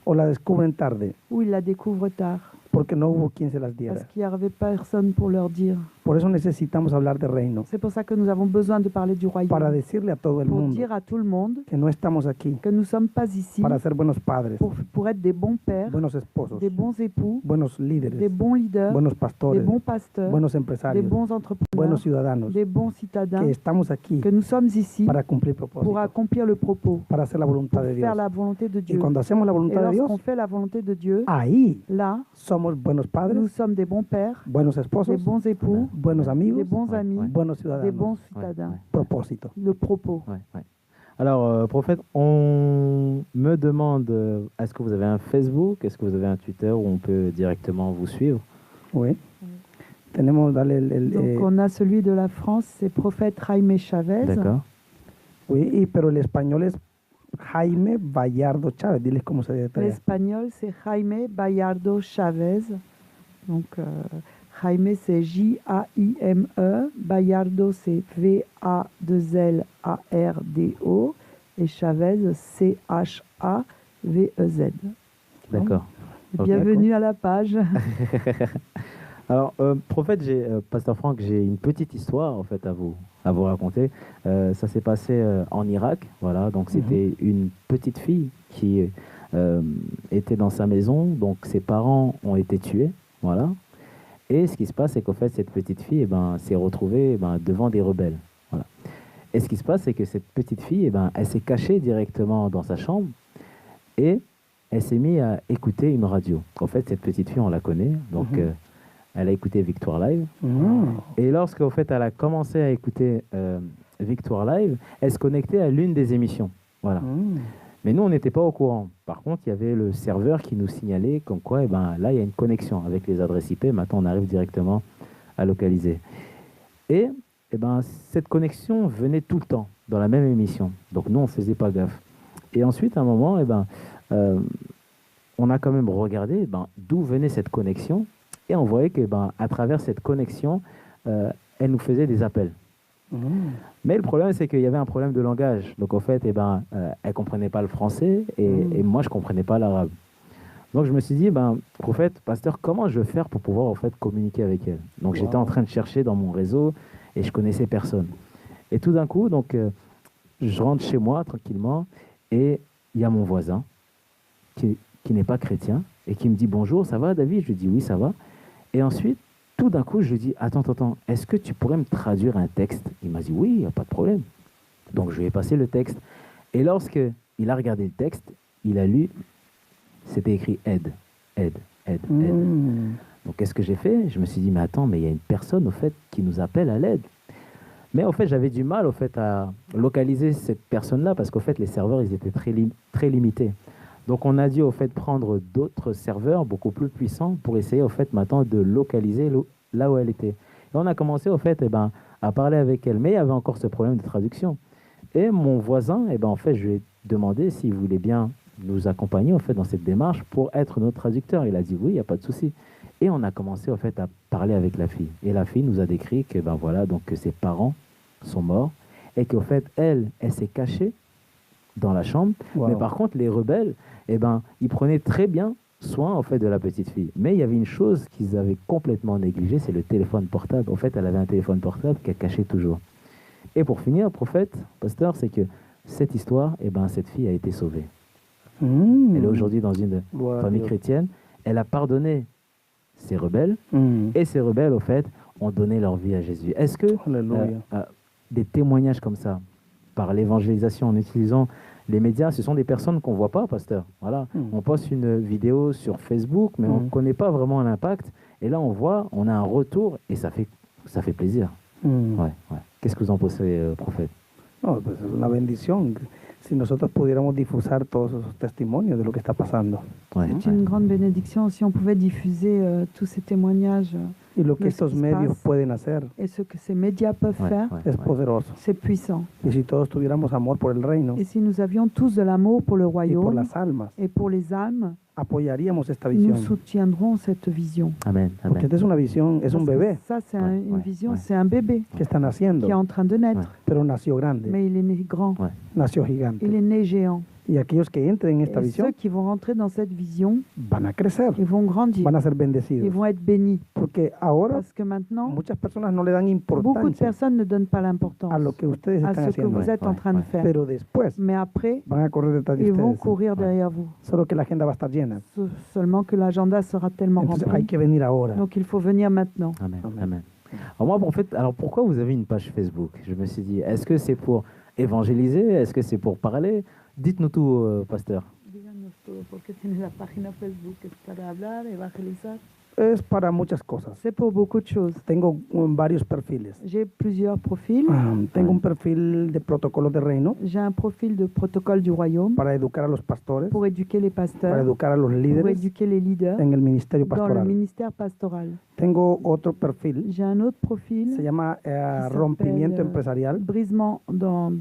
o la descubren tarde Ou ils la découvrent tard, porque no hubo quien se las parce diera. qu'il n'y avait personne pour leur dire. Por eso necesitamos hablar de reino, C'est pour ça que nous avons besoin de parler du para royaume, decirle a todo el pour mundo dire à tout le monde que no estamos aquí que nous ne sommes pas ici para ser buenos padres, pour être des bons pères, buenos esposos, des bons époux, buenos des líderes, bons leaders, buenos des pastores, bons pasteurs, buenos des empresarios, bons buenos entrepreneurs, ciudadanos, des bons citadins, que estamos aquí que nous sommes ici para cumplir pour propósitos, accomplir le propos, para hacer la pour voluntad de faire Dios. la volonté de Y Dieu. cuando hacemos la Et voluntad de Dios, lorsqu'on fait la volonté de Dieu, ahí là, somos buenos nous padres, sommes des bons pères, buenos des esposos, bons époux, buenos des amigos, bons Ouais, amis, ouais. buenos des ciudadanos. bons citadins. Propósito. Le propos. Ouais, ouais. Alors, prophète, on me demande, est-ce que vous avez un Facebook, est-ce que vous avez un Twitter où on peut directement vous suivre? Oui. Tenemos, dale Donc on a celui de la France, c'est Prophète Jaime Chavez. D'accord. oui, pero el español es Jaime Bayardo Chávez. Diles cómo se deletrea. L'espagnol, c'est Jaime Bayardo Chavez. Donc Jaime, c'est J-A-I-M-E. Bayardo, c'est V-A-2-L-A-R-D-O. Et Chavez, C-H-A-V-E-Z. D'accord. Ok. Bienvenue à la page. Alors, prophète, Pasteur Franck, j'ai une petite histoire en fait à vous raconter. Ça s'est passé en Irak, voilà. Donc c'était une petite fille qui était dans sa maison. Donc ses parents ont été tués, voilà. Et ce qui se passe, c'est qu'en fait cette petite fille, s'est retrouvée devant des rebelles, voilà. Et ce qui se passe, c'est que cette petite fille, elle s'est cachée directement dans sa chambre et elle s'est mise à écouter une radio. En fait, cette petite fille, on la connaît, donc. Elle a écouté Victoire Live. Et lorsqu'en fait, elle a commencé à écouter Victoire Live, elle se connectait à l'une des émissions. Voilà. Mais nous, on n'était pas au courant. Par contre, il y avait le serveur qui nous signalait comme quoi, là, il y a une connexion avec les adresses IP. Maintenant, on arrive directement à localiser. Et cette connexion venait tout le temps dans la même émission. Donc, nous, on ne faisait pas gaffe. Et ensuite, à un moment, on a quand même regardé d'où venait cette connexion. Et on voyait que, à travers cette connexion, elle nous faisait des appels. Mais le problème, c'est qu'il y avait un problème de langage. Donc, en fait, elle ne comprenait pas le français et moi, je ne comprenais pas l'arabe. Donc, je me suis dit, prophète, pasteur, comment je vais faire pour pouvoir, en fait, communiquer avec elle? Donc, j'étais en train de chercher dans mon réseau et je connaissais personne. Et tout d'un coup, donc, je rentre chez moi tranquillement et il y a mon voisin qui n'est pas chrétien et qui me dit, bonjour, ça va, David? Je lui dis, oui, ça va. Et ensuite, tout d'un coup, je lui dis, attends, est-ce que tu pourrais me traduire un texte? Il m'a dit, oui, il n'y a pas de problème. Donc, je lui ai passé le texte. Et lorsqu'il a regardé le texte, il a lu, c'était écrit aide. Donc, qu'est-ce que j'ai fait? Je me suis dit, mais attends, mais il y a une personne, au fait, qui nous appelle à l'aide. Mais, au fait, j'avais du mal, au fait, à localiser cette personne-là parce qu'au fait, les serveurs, ils étaient très limités. Donc, on a dû, au fait, prendre d'autres serveurs beaucoup plus puissants pour essayer, au fait, maintenant, de localiser là où elle était. Et on a commencé, au fait, à parler avec elle. Mais il y avait encore ce problème de traduction. Et mon voisin, en fait, je lui ai demandé s'il voulait bien nous accompagner, en fait, dans cette démarche pour être notre traducteur. Il a dit oui, il n'y a pas de souci. Et on a commencé, en fait, à parler avec la fille. Et la fille nous a décrit que, que ses parents sont morts et qu'en fait, elle s'est cachée dans la chambre. Wow. Mais par contre, les rebelles, ils prenaient très bien soin en fait de la petite fille. Mais il y avait une chose qu'ils avaient complètement négligée, c'est le téléphone portable. En fait, elle avait un téléphone portable qu'elle cachait toujours. Et pour finir, prophète, pasteur, c'est que cette histoire, cette fille a été sauvée. Elle est aujourd'hui dans une famille chrétienne. Elle a pardonné ces rebelles. Et ces rebelles, au fait, ont donné leur vie à Jésus. Est-ce que des témoignages comme ça, par l'évangélisation en utilisant les médias, ce sont des personnes qu'on ne voit pas, pasteur. Voilà. On poste une vidéo sur Facebook, mais on ne connaît pas vraiment l'impact. Et là, on voit, on a un retour et ça fait plaisir. Ouais. Qu'est-ce que vous en pensez, prophète? No, pues es una bendición. Si nosotros pudiéramos difusar todos esos testimonios de lo que está pasando. Ouais. C'est une grande bénédiction si on pouvait diffuser tous ces témoignages. Y lo que Lo estos que se medios passe. pueden hacer Et ce que ces médias peuvent faire, es poderoso. c'est puissant. Y si todos tuviéramos amor por el reino Et si nous avions tous de l'amour pour le y por royaume las almas, et pour les âmes, apoyaríamos esta nous visión. soutiendrons cette vision. Amen. Porque esta es una visión, es un Parce que bebé ça, c'est Ouais, une ouais, vision, ouais. c'est un bébé que está naciendo, qui est en train de naître. pero nació grande, Mais il est né grand, nació gigante. il est né géant. Y aquellos que entren en esta Et visión ceux qui vont rentrer dans cette vision, van a crecer, ils vont grandir, van a ser ils bendecidos. vont être bénis. Porque ahora Parce que maintenant, muchas personas no le dan beaucoup de importancia personnes ne donnent pas l'importance a lo que ustedes à están ce que haciendo. vous êtes en Ouais, train de ouais. faire. Pero después Mais après, van a correr detrás de ils vont ustedes. courir derrière vous. Solo que la agenda va a estar llena. Seulement que l'agenda sera tellement Entonces hay rempli. que venir ahora. Donc il faut venir maintenant. Amen. Amen. Amen. Alors moi, en fait, alors pourquoi vous avez une page Facebook? Je me suis dit, est-ce que c'est pour évangéliser? Est-ce que c'est pour parler? Dites-nous tout, pasteur. Díganos todo, ¿por qué tiene la página Facebook? ¿Es para hablar, evangelizar? Es para muchas cosas. C'est pour beaucoup de choses. Tengo varios perfiles. J'ai plusieurs profils. Tengo un perfil de protocolos de reino J'ai un profil de protocole du royaume para educar a los pastores, pour éduquer les para pasteurs, educar a los pour líderes éduquer les leaders en el ministerio dans le pastoral. ministère pastoral. Tengo otro perfil, J'ai un autre se profil, llama s'appelle, rompimiento empresarial. brisement d'hommes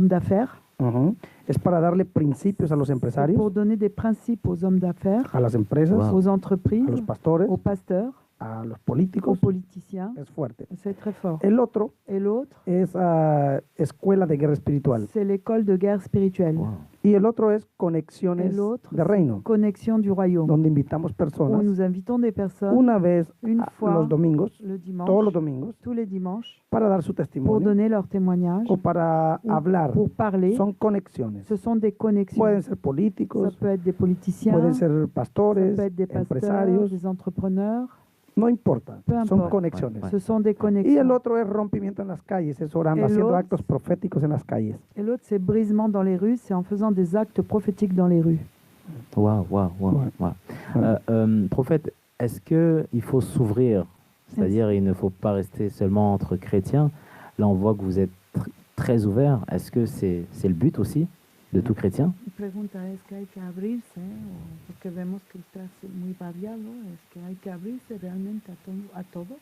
d'affaires, Ujú. Es para darle principios a los pour empresarios, donner des principes aux hommes d'affaires, a las empresas, Wow. aux a entreprises, los pastores, aux pasteurs, a los aux políticos. politiciens. Es fuerte. C'est très fort. El otro Et l'autre, es escuela de guerra espiritual. c'est l'école de guerre spirituelle. Wow. Y el otro es conexiones El otro, de reino, Connexion du royaume, donde invitamos où personas nous invitons des personnes una vez une fois los domingos, le dimanche, todos los domingos, tous les dimanches, para dar su pour testimonio donner leur témoignage, o para ou hablar. pour parler. Son conexiones. Ce sont des connexions. Pueden ser Ça políticos, peut être des politiciens, pueden ser ça pastores, peut être des pasteurs, empresarios, des entrepreneurs. no importa, Peu son importe. conexiones. Ce sont des Y el connexions. otro es rompimiento en las calles, es orando, El haciendo otro- actos proféticos en las calles. Et l'autre, c'est brisement dans les rues, c'est en faisant des actes prophétiques dans les rues. Waouh, waouh, waouh. Ouais. Waouh. Voilà. Prophète, est-ce qu'il faut s'ouvrir? C'est-à-dire, il ne faut pas rester seulement entre chrétiens. Là, on voit que vous êtes très ouvert. Est-ce que c'est le but aussi de tout chrétien? Pregunta es que hay que abrirse, porque vemos que estás muy variado, es que hay que abrirse realmente a todo.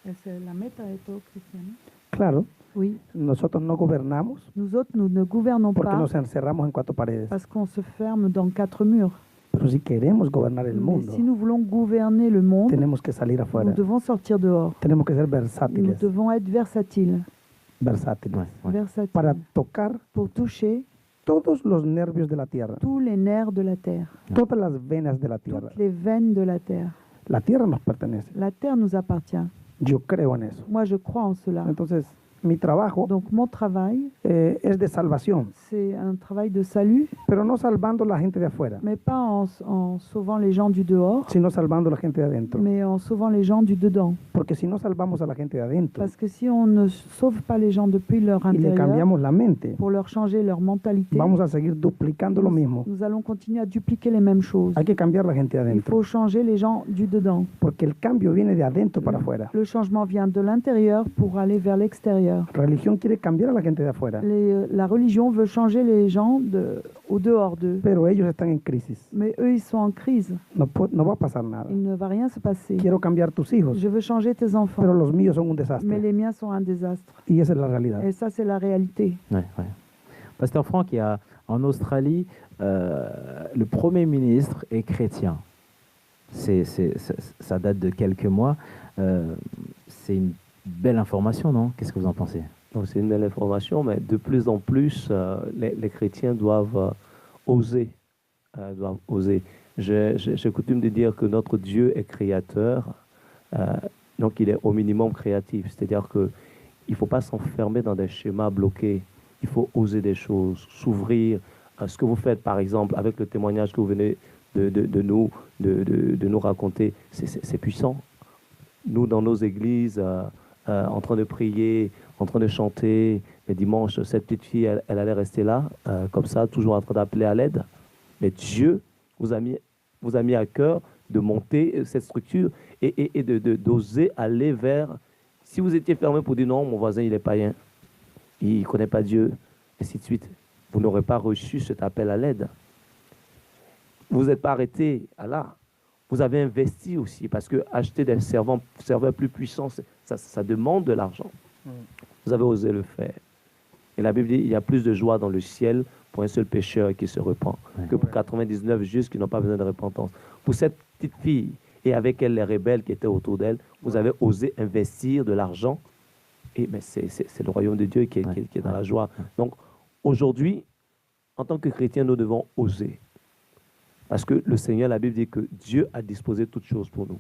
Es la meta de todo cristiano. Claro, Oui, nosotros no gobernamos nous autres, nous ne gouvernons porque pas nos encerramos en cuatro paredes. parce qu'on se ferme dans 4 murs. Pero si queremos gobernar el Mais mundo, si nous voulons gouverner le monde, tenemos que salir nous afuera. devons sortir dehors. Tenemos que ser Nous versátiles, devons être versatiles. versátiles, Ouais, ouais. Versatiles para tocar pour toucher todos los nervios de la tierra, tous les nerfs de la terre, todas las venas de la tierra. toutes les veines de la terre. La tierra nos pertenece. La terre nous appartient. Yo creo en eso. Moi, je crois en cela. Entonces, mi trabajo Donc, mon travail, es de salvación, c'est un travail de salut, pero no salvando la gente de afuera, mais pas en sauvant les gens du dehors, sino salvando la gente de adentro. mais en sauvant les gens du dedans. Porque si no salvamos a la gente de adentro Parce que si on ne sauve pas les gens depuis leur y le intérieur, cambiamos la mente, pour leur changer leur mentalité, vamos a seguir duplicando lo mismo. nous allons continuer à dupliquer les mêmes choses. Hay que cambiar la gente de Il adentro, faut changer les gens du dedans. porque el cambio viene de adentro para afuera. Le changement vient de l'intérieur pour aller vers l'extérieur. La religión quiere cambiar a la gente de afuera, La religion veut changer les gens au dehors d'eux. pero ellos están en crisis. Mais eux, ils sont en crise. No va a pasar nada. Il ne va rien se passer. Quiero cambiar tus hijos, Je veux changer tes enfants. pero los míos son un Mais desastre. les miens sont un désastre. Y esa es la realidad. Et ça, c'est la réalité. Ouais, ouais. Pasteur Franck, il y a, en Australie, le Premier ministre est chrétien. Ça date de quelques mois. C'est une belle information, non? Qu'est-ce que vous en pensez? Donc c'est une belle information, mais de plus en plus, les chrétiens doivent oser. Doivent oser. J'ai coutume de dire que notre Dieu est créateur, donc il est au minimum créatif. C'est-à-dire qu'il ne faut pas s'enfermer dans des schémas bloqués. Il faut oser des choses, s'ouvrir. Ce que vous faites, par exemple, avec le témoignage que vous venez de nous raconter, c'est puissant. Nous, dans nos églises, en train de prier, en train de chanter, les dimanches, cette petite fille, elle allait rester là, comme ça, toujours en train d'appeler à l'aide. Mais Dieu vous a mis à cœur de monter cette structure et d'oser aller vers... Si vous étiez fermé pour dire non, mon voisin, il est païen, il ne connaît pas Dieu, et ainsi de suite, vous n'aurez pas reçu cet appel à l'aide. Vous n'êtes pas arrêté à là. Vous avez investi aussi, parce que acheter des serveurs plus puissants, ça demande de l'argent. Vous avez osé le faire. Et la Bible dit, il y a plus de joie dans le ciel pour un seul pécheur qui se repent, que pour 99 justes qui n'ont pas besoin de repentance. Pour cette petite fille, et avec elle les rebelles qui étaient autour d'elle, vous avez osé investir de l'argent. Et mais c'est le royaume de Dieu qui est dans la joie. Donc aujourd'hui, en tant que chrétiens, nous devons oser. Parce que le Seigneur, la Bible dit que Dieu a disposé toutes choses pour nous.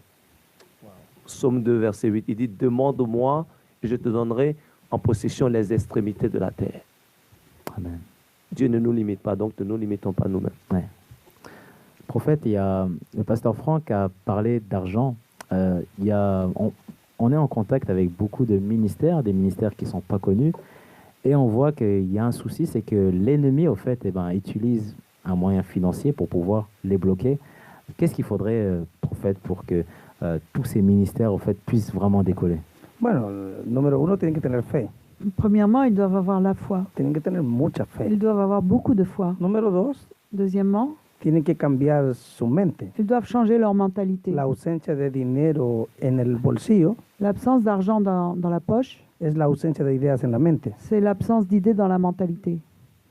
Psaume 2, verset 8, il dit, demande-moi et je te donnerai en possession les extrémités de la terre. Amen. Dieu ne nous limite pas, donc ne nous limitons pas nous-mêmes. Ouais. Prophète, il y a, le pasteur Franck a parlé d'argent. On est en contact avec beaucoup de ministères, des ministères qui ne sont pas connus. Et on voit qu'il y a un souci, c'est que l'ennemi, au fait, utilise un moyen financier pour pouvoir les bloquer. Qu'est-ce qu'il faudrait, prophète, pour que tous ces ministères, au fait, puissent vraiment décoller? Bueno, número uno, tienen que tener fe. Premièrement, ils doivent avoir la foi. Tienen que tener mucha fe. Ils doivent avoir beaucoup de foi. Número dos, Deuxièmement, tienen que cambiar su mente. ils doivent changer leur mentalité. La ausencia de dinero en el bolsillo L'absence d'argent dans la poche, es la ausencia de ideas en la mente. c'est l'absence d'idées dans la mentalité.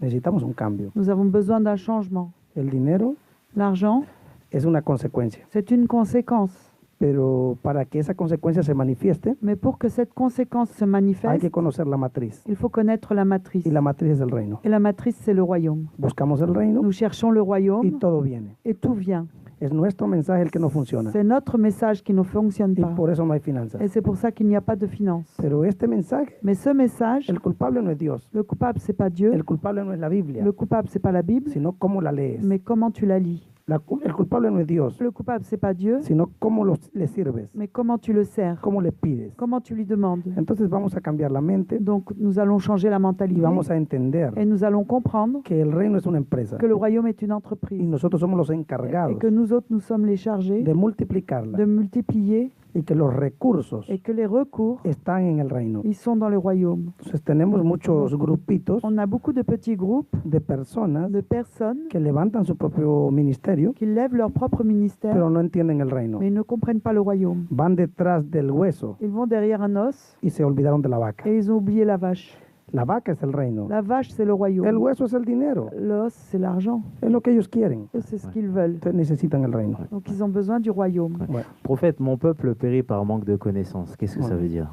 Necesitamos un cambio. Nous avons besoin d'un changement. El dinero L'argent, es una consecuencia, c'est une conséquence. pero para que esa consecuencia se manifieste, Mais pour que cette conséquence se hay manifeste, que conocer la matriz. il faut connaître la matrice. Y la matriz es el reino. Et la matrice, c'est le royaume. Buscamos el reino Nous cherchons le y royaume todo viene. et tout vient. Es nuestro mensaje el que no funciona. C'est notre message qui ne fonctionne Y pas. por eso no hay finanzas. Et c'est pour ça qu'il n'y a pas de finances. Pero este mensaje, Mais ce message, el culpable no es Dios. le coupable, c'est pas Dieu. El culpable no es la Biblia, Le coupable, c'est pas la Bible, sino cómo la lees. mais comment tu la lis. El culpable no es Dios, Le coupable, c'est pas Dieu, sino cómo le sirves, mais comment tu le sers, cómo le pides. comment tu lui demandes. Entonces vamos a cambiar la mente Donc nous allons changer la y mentalité vamos a entender et nous allons comprendre que el reino es una empresa que le royaume est une y entreprise nosotros somos los et encargados que nous autres, nous sommes les chargés de multiplicarla de multiplier y que los recursos et que les recours, están en el reino. ils sont dans le royaume. Entonces tenemos muchos grupitos On a beaucoup de petits groupes de personas de personnes que levantan su propio ministerio, qui lèvent leur propre ministère, pero no entienden el reino. mais ils ne comprennent pas le royaume. Van detrás del hueso Ils vont derrière un os y se olvidaron de la vaca. et ils ont oublié la vache. La vaca es el reino. La vache, c'est le El royaume. hueso es el dinero. L'os, c'est l'argent. Es lo que ellos quieren. Eux, c'est ce qu'ils veulent. Entonces necesitan el reino. Donc ils ont besoin du royaume. Bueno, Prophète, mon peuple périt par manque de connaissances. Qu'est-ce que ça veut dire?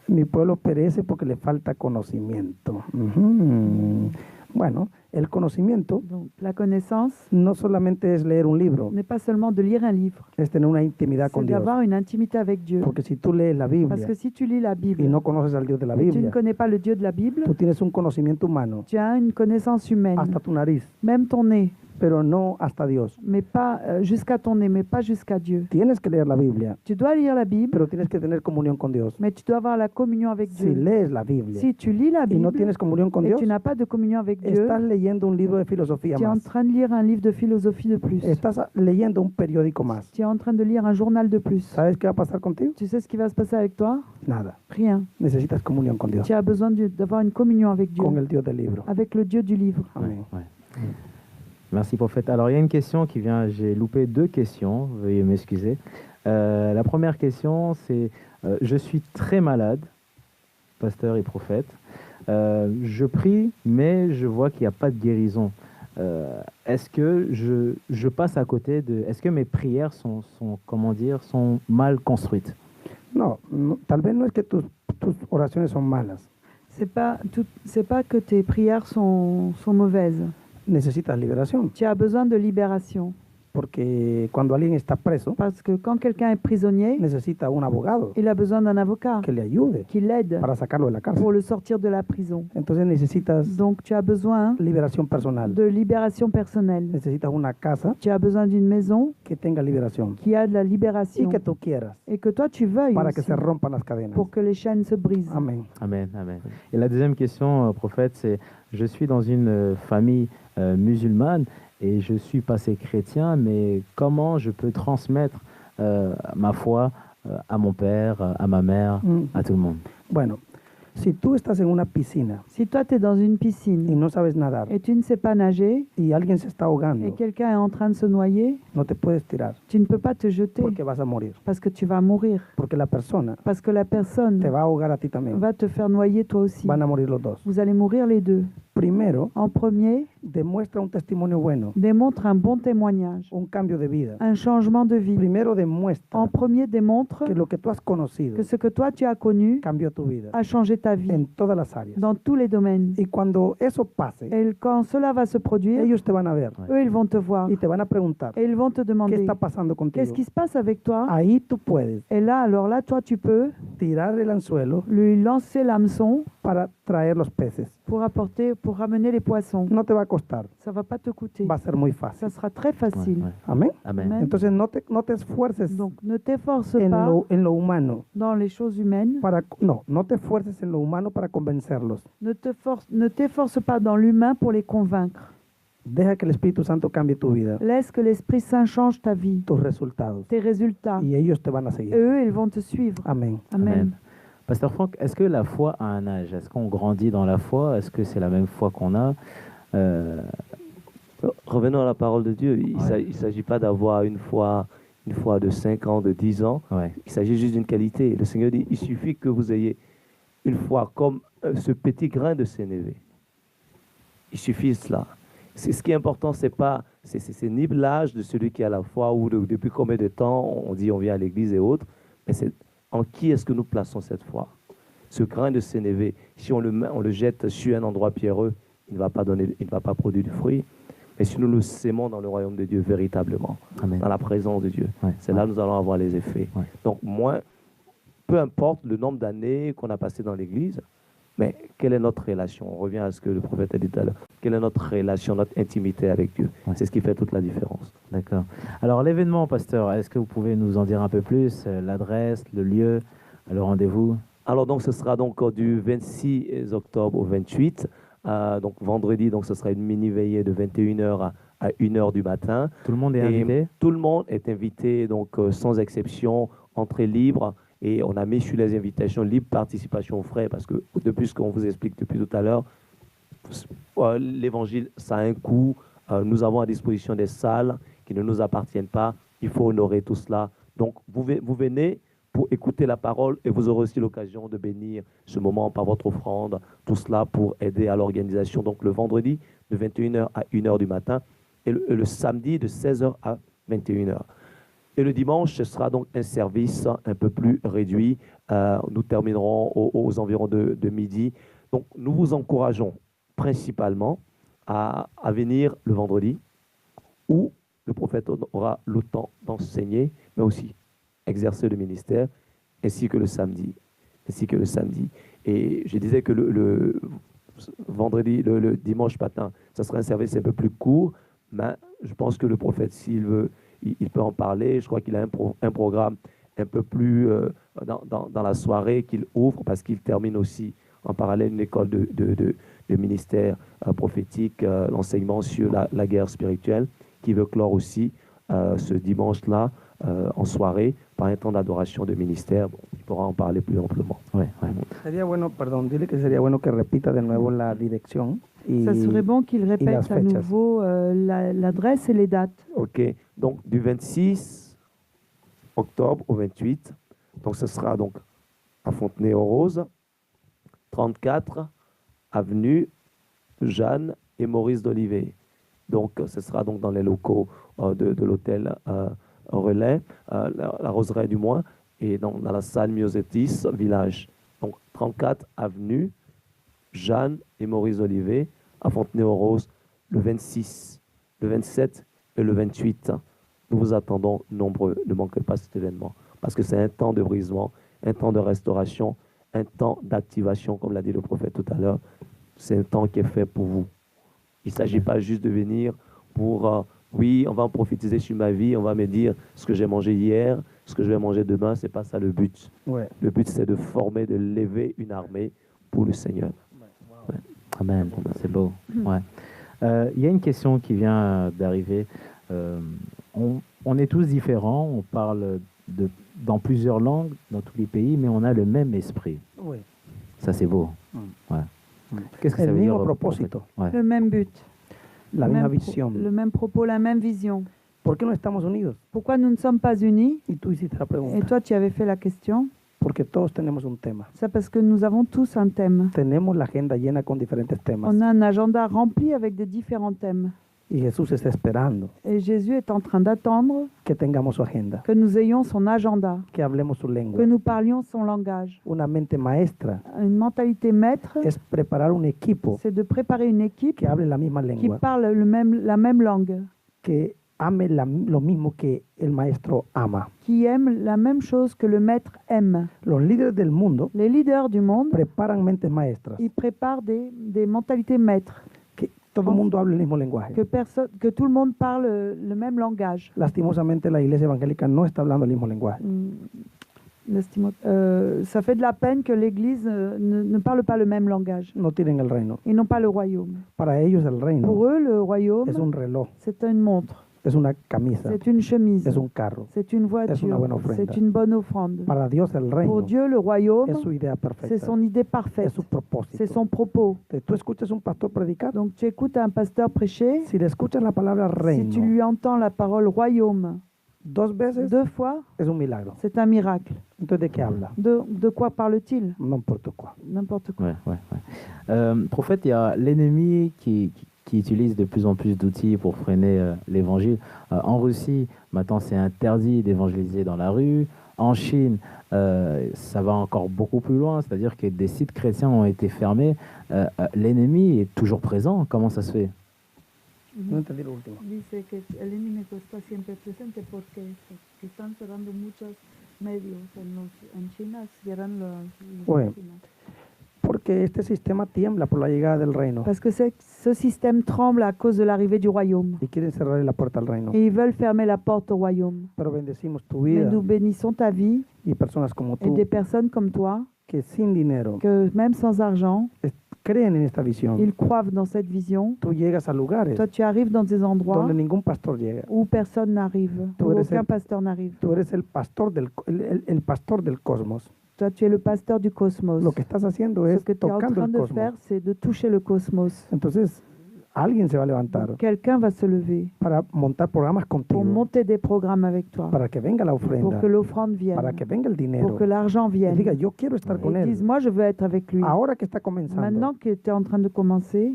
mi pueblo perece porque le falta conocimiento. Ujú. Bueno, el conocimiento Donc la connaissance no solamente es leer un libro, n'est pas seulement de lire un livre, es tener una intimidad c'est con Dios. d'avoir une intimité avec Dieu. Porque si tú lees la Parce Biblia que si tu lis la Bible y no conoces al Dios de la et tu ne Biblia, connais pas le Dieu de la Bible, tú tienes un conocimiento humano tu as une connaissance humaine, hasta tu nariz, même ton nez, pero no hasta Dios. mais pas jusqu'à ton nez, mais pas jusqu'à Dieu. Tienes que leer la Biblia, Tu dois lire la Bible, pero tienes que tener comunión con Dios. mais tu dois avoir la communion avec Si Dieu. lees la Biblia Si tu lis la y no Bible tienes comunión con et Dios, tu n'as pas de communion avec Dieu, estás leyendo un libro de filosofía tu es en más. train de lire un livre de philosophie de plus. Estás leyendo un periódico más. Tu es en train de lire un journal de plus. ¿Sabes qué va a pasar contigo? Tu sais ce qui va se passer avec toi? Nada. Rien. Necesitas comunión con Dios, Tu as besoin d'avoir une communion avec Dieu, con el Dios del libro. avec le Dieu du livre. Amén. Ouais. Merci, prophète. Alors, il y a une question qui vient. J'ai loupé deux questions. Veuillez m'excuser. La première question, c'est je suis très malade, pasteur et prophète. Je prie, mais je vois qu'il n'y a pas de guérison. Est-ce que je passe à côté de... Est-ce que mes prières comment dire, sont mal construites? No, tal vez no es que tus oraciones son malas. C'est pas que tes prières sont mauvaises. Necesitas liberación, Tu as besoin de libération. porque cuando alguien está preso, Parce que quand quelqu'un est prisonnier, necesita un abogado il a besoin d'un avocat que le ayude qui l'aide para sacarlo de la pour cárcel. le sortir de la prison. Entonces necesitas Donc tu as besoin liberación personal. de libération personnelle. Necesitas una casa Tu as besoin d'une maison que tenga liberación qui a de la y libération que tú quieras et que toi tu veuilles para que aussi, se rompan las cadenas. pour que les chaînes se brisent. Amén. Amen, amen. Et la deuxième question, prophète, c'est je suis dans une famille musulmane et je suis passé chrétien, mais comment je peux transmettre ma foi à mon père, à ma mère, à tout le monde? Bueno, si tú estás en una piscina Si toi tu es dans une y piscine no sabes nadar et tu ne sais pas nager y alguien se está et ahogando, quelqu'un est en train de se noyer, no te puedes tirar tu ne peux pas te jeter porque vas a morir. parce que tu vas mourir. Porque la persona Parce que la personne te va a ahogar a ti también. va te faire noyer toi aussi. Van a morir los dos. Vous allez mourir les deux. Primero, En premier, demuestra un testimonio bueno, démontre un bon témoignage, un cambio de vida. un changement de vie. Primero demuestra En premier, démontre que lo que tú has conocido que ce que toi tu as connu cambió tu vida a changé ta vie en todas las áreas. dans tous les domaines. Y cuando eso pase, Et quand cela va se produire, ellos te van a ver eux, ils vont te voir y te van a preguntar et ils vont te qué demander está pasando contigo. qu'est-ce qui se passe avec toi. Ahí tú puedes Et là, alors là, toi, tu peux tirar el anzuelo lui lancer l'hameçon para traer los peces. pour ramener les poissons. No te va a costar, Ça va pas te coûter. va a ser muy fácil. Ça sera très facile. Ouais, ouais. Amén. Amen. Amen. Entonces no te esfuerces Donc, ne t'efforce en pas en lo humano dans les choses humaines. no te esfuerces en lo humano para convencerlos. Ne t'efforce pas dans l'humain pour les convaincre. Deja que el Espíritu Santo cambie tu vida, Laisse que l'Esprit Saint change ta vie, tus resultados, tes résultats. y ellos te van a Et seguir. eux, ils vont te suivre. Amén. Amen. Pasteur Franck, est-ce que la foi a un âge? Est-ce qu'on grandit dans la foi? Est-ce que c'est la même foi qu'on a? Revenons à la parole de Dieu. Il Ouais. ne s'agit pas d'avoir une foi de 5 ans, de 10 ans. Ouais. Il s'agit juste d'une qualité. Le Seigneur dit, il suffit que vous ayez une foi comme ce petit grain de sénévé. Il suffit cela. Ce qui est important, c'est ni l'âge de celui qui a la foi ou depuis combien de temps on dit on vient à l'église et autres, mais c'est en qui est-ce que nous plaçons cette foi. Ce grain de sénévé, si on le jette sur un endroit pierreux, il ne va pas produire du fruit. Mais si nous le sémons dans le royaume de Dieu véritablement, Amen. dans la présence de Dieu, Ouais. c'est là que nous allons avoir les effets. Ouais. Donc, peu importe le nombre d'années qu'on a passé dans l'église, mais quelle est notre relation? On revient à ce que le prophète a dit tout à l'heure. Quelle est notre relation, notre intimité avec Dieu? Ouais. C'est ce qui fait toute la différence. D'accord. Alors, l'événement, pasteur, est-ce que vous pouvez nous en dire un peu plus? L'adresse, le lieu, le rendez-vous? Alors, donc, ce sera donc du 26 octobre au 28. Donc, vendredi, donc, ce sera une mini-veillée de 21h à 1h du matin. Tout le monde est Et invité? tout le monde est invité, donc sans exception, entrée libre. Et on a mis sur les invitations libre participation aux frais, parce que depuis ce qu'on vous explique depuis tout à l'heure, l'évangile, ça a un coût. Nous avons à disposition des salles qui ne nous appartiennent pas. Il faut honorer tout cela. Donc, vous venez pour écouter la parole et vous aurez aussi l'occasion de bénir ce moment par votre offrande. Tout cela pour aider à l'organisation. Donc, le vendredi, de 21h à 1h du matin et le samedi, de 16h à 21h. Et le dimanche, ce sera donc un service un peu plus réduit. Nous terminerons aux environs de midi. Donc, nous vous encourageons principalement à venir le vendredi, où le prophète aura le temps d'enseigner, mais aussi exercer le ministère, ainsi que le samedi. Et je disais que le vendredi, le dimanche matin, ça sera un service un peu plus court, mais je pense que le prophète, s'il veut, il peut en parler. Je crois qu'il a un programme un peu plus dans la soirée qu'il ouvre, parce qu'il termine aussi en parallèle une école de ministère prophétique, l'enseignement sur la guerre spirituelle, qui veut clore aussi ce dimanche-là en soirée par un temps d'adoration de ministère. Bon, il pourra en parler plus amplement. Ouais, ouais. Sería bueno, perdón, dile que sería bueno que repita de nuevo la dirección. Ça serait bon qu'il las répète à fechas. nouveau l'adresse et les dates. OK. Donc, du 26 octobre au 28. Donc, ce sera donc à Fontenay-aux-Roses, 34 avenue Jeanne et Maurice d'Olivet. Donc, ce sera donc dans les locaux de l'hôtel Relais, la Roseraie du moins, et dans la salle Myosétis Village. Donc, 34 avenue Jeanne et Maurice d'Olivet à Fontenay-aux-Roses, le 26, le 27 et le 28. Nous vous attendons nombreux. Ne manquez pas cet événement, parce que c'est un temps de brisement, un temps de restauration, un temps d'activation, comme l'a dit le prophète tout à l'heure. C'est un temps qui est fait pour vous. Il ne s'agit pas juste de venir pour, oui, on va en prophétiser sur ma vie, on va me dire ce que j'ai mangé hier, ce que je vais manger demain. Ce n'est pas ça le but. Ouais. Le but, c'est de former, de lever une armée pour le Seigneur. Amen, c'est beau. Ouais. Il y a une question qui vient d'arriver. On est tous différents, on parle dans plusieurs langues, dans tous les pays, mais on a le même esprit. Oui. Ça, c'est beau. Mm. Ouais. Qu'est-ce que ça El veut dire? mismo propósito, Ouais. Le même but, la le misma même, visión. le même propos, la même vision. ¿Por qué no estamos unidos? Pourquoi nous ne sommes pas unis? Y tú hiciste la Et pregunta. toi, tu avais fait la question. Porque todos tenemos un tema. C'est parce que nous avons tous un thème. Tenemos la agenda llena con diferentes temas. On a un agenda rempli avec des différents thèmes. Y Jesús está esperando Et Jésus est en train d'attendre que tengamos su agenda, que nous ayons son agenda, que hablemos su que lengua. nous parlions son langage. Una mente maestra Une mentalité maître, es preparar un equipo c'est de préparer une équipe que hable la misma qui lengua, parle la même langue, que ame lo mismo que el maestro ama. qui aime la même chose que le maître aime. Los líderes del mundo Les leaders du monde, preparan mentes maestras, ils préparent des mentalités maîtres, que todo el mundo hable el mismo lenguaje. que tout le monde parle le même langage. Lastimosamente la iglesia evangélica no está hablando el mismo lenguaje. Ça fait de la peine que l'Église ne parle pas le même langage. No tienen el reino. Ils n'ont pas le royaume. Para ellos el reino Pour eux, le royaume, es un reloj, c'est une montre, es una camisa, c'est une chemise, es un carro. c'est une Es una voiture, buena ofrenda. c'est une bonne offrande. Para Dios el Pour reino Dieu, le royaume, es su idea c'est perfecta, son idée es parfaite, su propósito. c'est son propos. Tú escuchas un pastor predicar, Donc tu écoutes un pasteur prêcher, si le escuchas la palabra si tu reino lui entends la parole royaume 2 veces, 2 fois, es un milagro. c'est un miracle. Entonces, ¿de qué habla? De quoi parle-t-il? N'importe quoi. N'importe quoi. Ouais. Prophète, il y a l'ennemi qui utilise de plus en plus d'outils pour freiner l'évangile. En Russie, maintenant, c'est interdit d'évangéliser dans la rue. En Chine, ça va encore beaucoup plus loin, c'est-à-dire que des sites chrétiens ont été fermés. L'ennemi est toujours présent. Comment ça se fait? No entendí lo último. Dice que el enemigo está siempre presente porque están cerrando muchos medios en China, cierran los Bueno. oficinas. Porque este sistema tiembla por la llegada del reino Parce que ce système tremble à cause de l'arrivée du royaume. y quieren cerrar la puerta al reino. Et ils veulent fermer la porte au royaume. Pero bendecimos tu Mais vida nous bénissons ta vie y personas como et tú des personnes comme toi que sin dinero que même sans argent, creen en esta visión. ils croient dans cette vision. Tú llegas a lugares Toi, tu arrives dans des endroits donde ningún pastor llega. où personne n'arrive, Tú où eres aucun el- pasteur n'arrive. Tú eres el pastor el pastor del cosmos. Toi, tu es le pasteur du cosmos. Lo que estás haciendo Ce es que tu es en tocando train el de cosmos. faire, c'est de toucher le cosmos. Entonces, alguien se va a levantar Quelqu'un va se lever para montar programas pour contigo, monter des programmes avec toi, para que venga la pour ofrenda, que l'offrande para vienne, que venga el dinero. pour que l'argent Y vienne. diga, yo quiero estar Et con ils disent, él. moi, je veux être avec lui. Ahora que está comenzando, Maintenant que tu es en train de commencer,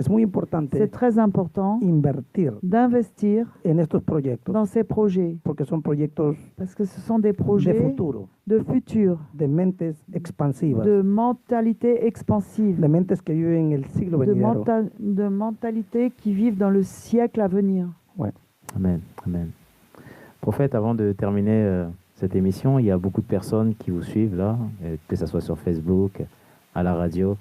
es muy importante c'est très important invertir d'investir en estos proyectos, dans ces projets, porque son proyectos parce que ce sont des de projets futuro, de futur, de mentes expansivas, de mentalité expansive, de mentes que viven el siglo de, venidero. de mentalité qui vivent dans le siècle à venir. Ouais. Amen. Amen. Prophète, avant de terminer cette émission, il y a beaucoup de personnes qui vous suivent là, que ce soit sur Facebook, à la radio.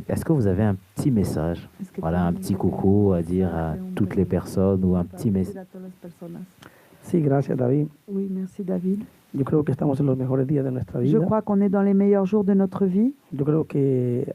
Est-ce que vous avez un petit message, Est-ce que voilà, tu as un petit coucou à dire à toutes les personnes ou un petit message? a todas las personas. Sí, gracias David. Oui, merci David. Yo creo que estamos en los mejores días de nuestra Je vida. crois qu'on est dans les meilleurs jours de notre vie. Yo creo que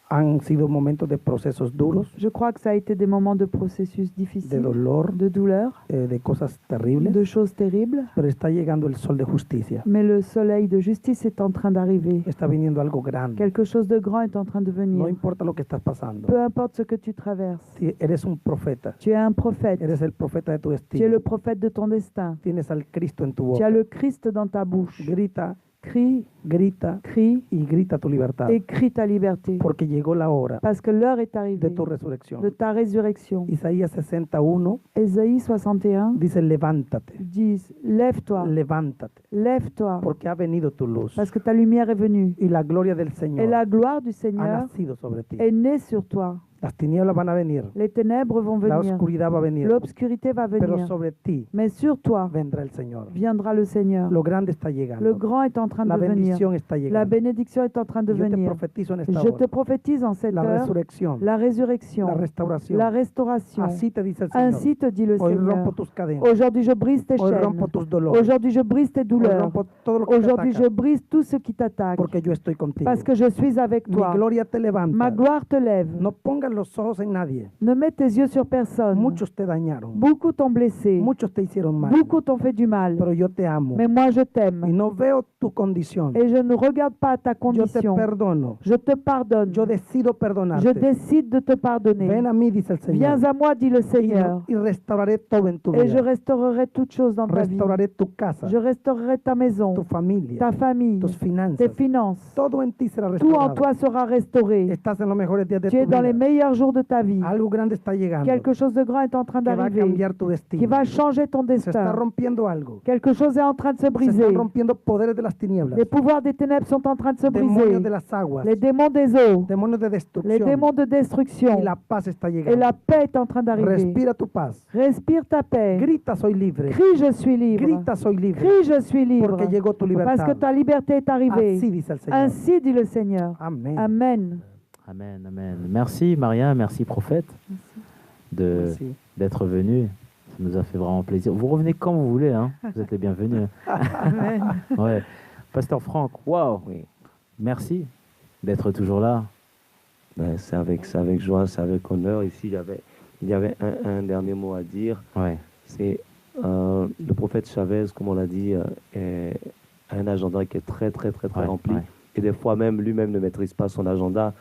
han sido momentos de procesos duros, Je crois que ça a été des moments de processus de difficiles, dolor, de douleur, de cosas terribles, de choses terribles. pero está llegando el sol de justicia. Mais le soleil de justice est en train d'arriver. Está viniendo algo grande. Quelque chose de grand est en train de No venir. importa lo que estás pasando. Peu importe ce que tu traverses. Si eres un profeta, Tu es un prophète. eres el profeta de tu Tu es destino. le prophète de ton destin. Tienes al Cristo en tu Tu boca. as le Christ dans ta bouche. Grita, Crie, grita crie y grita tu libertad. et crie ta liberté. Porque llegó la hora Parce que l'heure est de arrivée tu de resurrección. ta résurrection. Isaías 61 Ésaïe 61 dice, levántate, dit, lève-toi, levántate, lève-toi, porque ha venido tu luz. parce que ta lumière est venue. Y la gloria del Et Señor la gloire du ha Seigneur nacido sobre ti. est née sur toi. Las tinieblas van a venir, Les ténèbres vont la venir. oscuridad va a venir, L'obscurité va pero venir. sobre ti Mais sur toi vendrá el Señor. viendra le Seigneur. Lo grande está Le llegando. grand est en train La de venir. bendición está La llegando. bénédiction est en train de Yo te venir. profetizo en esta Je te hora prophétise en cette la heure resurrección, la résurrection, la restauración. la restauration. Así te dice el Señor. Ainsi te dit le Hoy Seigneur. rompo tus cadenas. Aujourd'hui, je brise tes Hoy chaînes. rompo tus dolores. Aujourd'hui, je brise tes Hoy douleurs. rompo todo lo que te Aujourd'hui, je ataca, brise tout ce qui t'attaque. porque yo estoy contigo. Parce que je suis avec Mi toi. gloria te levanta. Ma gloire te lève. No pongas los ojos en nadie. Ne mets tes yeux sur personne. Muchos te dañaron. Beaucoup t'ont blessé. Muchos te hicieron mal. Beaucoup t'ont fait du mal. Pero yo te amo. Mais moi, je Y t'aime. no veo tu condición. Et je ne regarde pas ta Yo te condition. perdono. Je te pardonne. Yo decido Je perdonarte. décide de te pardonner. Ven a mí, dice el Señor. Viens à moi, dit le Seigneur, Y restauraré todo en tu et je vida. restaurerai toutes choses dans ta vie. Restauraré tu casa, Je restaurerai ta maison, tu familia, ta famille, tus finanzas. tes finances. Todo en ti será Tout en restaurado. toi sera restauré. Estás en los mejores días de Tu es tu dans les vida. meilleurs jours de ta vie. Algo grande está llegando Quelque chose de grand est en train que va a d'arriver, cambiar tu qui destino. va changer ton Se está destin. rompiendo algo. Quelque chose est en train de se Se briser. están rompiendo poderes de las tinieblas. Les pouvoirs des ténèbres sont en train de se Demonios briser. de las aguas. Les démons des eaux, Demonios de les destrucción. démons de Y destruction. la paz está Et llegando. la paix est en train d'arriver. Respira tu paz. Respire ta paix. Grita, soy libre. Crie, je suis libre. Grita, soy libre. Crie, je suis libre. Porque llegó tu Parce que libertad. ta liberté est arrivée. Así dice el Señor. Ainsi dit le Seigneur. Amén. Amen. Amen, amen. Merci Maria, merci prophète Merci. d'être venu. Ça nous a fait vraiment plaisir. Vous revenez quand vous voulez, hein. Vous êtes les bienvenus. Amen. Ouais. Pasteur Franck, waouh, Oui. merci d'être toujours là. Ben, c'est avec joie, c'est avec honneur. Ici, il y avait un dernier mot à dire. Ouais. C'est le prophète Chavez, comme on l'a dit, a un agenda qui est très Ouais, rempli. ouais. Et des fois même, lui-même ne maîtrise pas son agenda.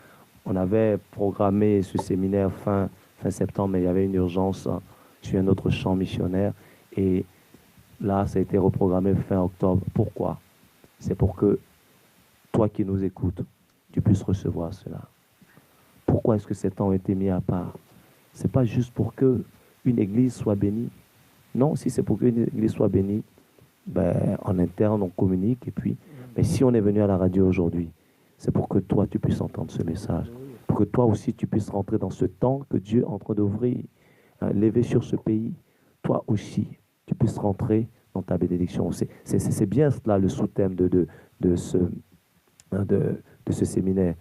On avait programmé ce séminaire fin septembre, mais il y avait une urgence sur un autre champ missionnaire. Et là, ça a été reprogrammé fin octobre. Pourquoi? C'est pour que toi qui nous écoutes, tu puisses recevoir cela. Pourquoi est-ce que ces temps ont été mis à part? C'est pas juste pour que une église soit bénie. Non, si c'est pour qu'une église soit bénie, ben, en interne, on communique. Et puis, mais si on est venu à la radio aujourd'hui, c'est pour que toi, tu puisses entendre ce message. Pour que toi aussi, tu puisses rentrer dans ce temps que Dieu est en train d'ouvrir, lever sur ce pays. Toi aussi, tu puisses rentrer dans ta bénédiction. C'est bien cela le sous-thème de ce séminaire.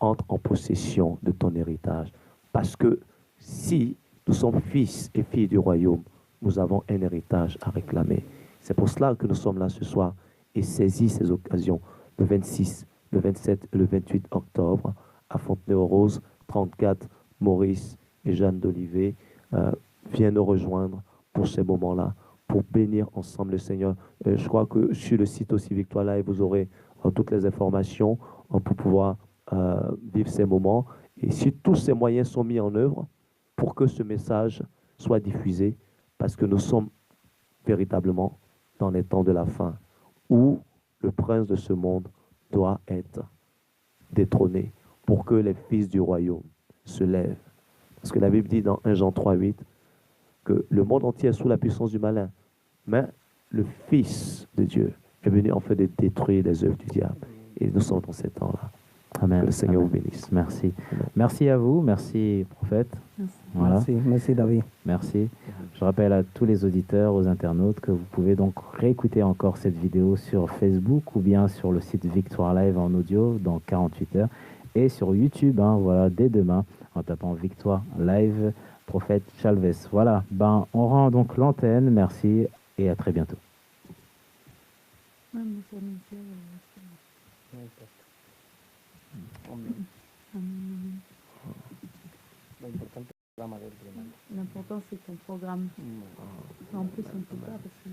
Entre en possession de ton héritage. Parce que si nous sommes fils et filles du royaume, nous avons un héritage à réclamer. C'est pour cela que nous sommes là ce soir et saisis ces occasions. Le 26, le 27 et le 28 octobre, à Fontenay-aux-Roses, 34, Maurice et Jeanne d'Olivet viennent nous rejoindre pour ces moments-là, pour bénir ensemble le Seigneur. Je crois que sur le site aussi Victoire Live, vous aurez toutes les informations pour pouvoir vivre ces moments. Et si tous ces moyens sont mis en œuvre pour que ce message soit diffusé, parce que nous sommes véritablement dans les temps de la fin, où le prince de ce monde doit être détrôné pour que les fils du royaume se lèvent. Parce que la Bible dit dans 1 Jean 3,8 que le monde entier est sous la puissance du malin, mais le Fils de Dieu est venu en fait de détruire les œuvres du diable. Et nous sommes dans ces temps-là. Amen. Que le Seigneur Amen. vous bénisse. Merci. Merci à vous, merci prophète. Merci. Voilà. Merci, merci David. Merci. Je rappelle à tous les auditeurs, aux internautes, que vous pouvez donc réécouter encore cette vidéo sur Facebook ou bien sur le site Victoire Live en audio dans 48 heures et sur YouTube, hein, voilà, dès demain, en tapant Victoire Live, prophète Chalves. Voilà, ben, on rend donc l'antenne. Merci et à très bientôt. L'important, c'est ton programme. En plus, on ne peut pas parce que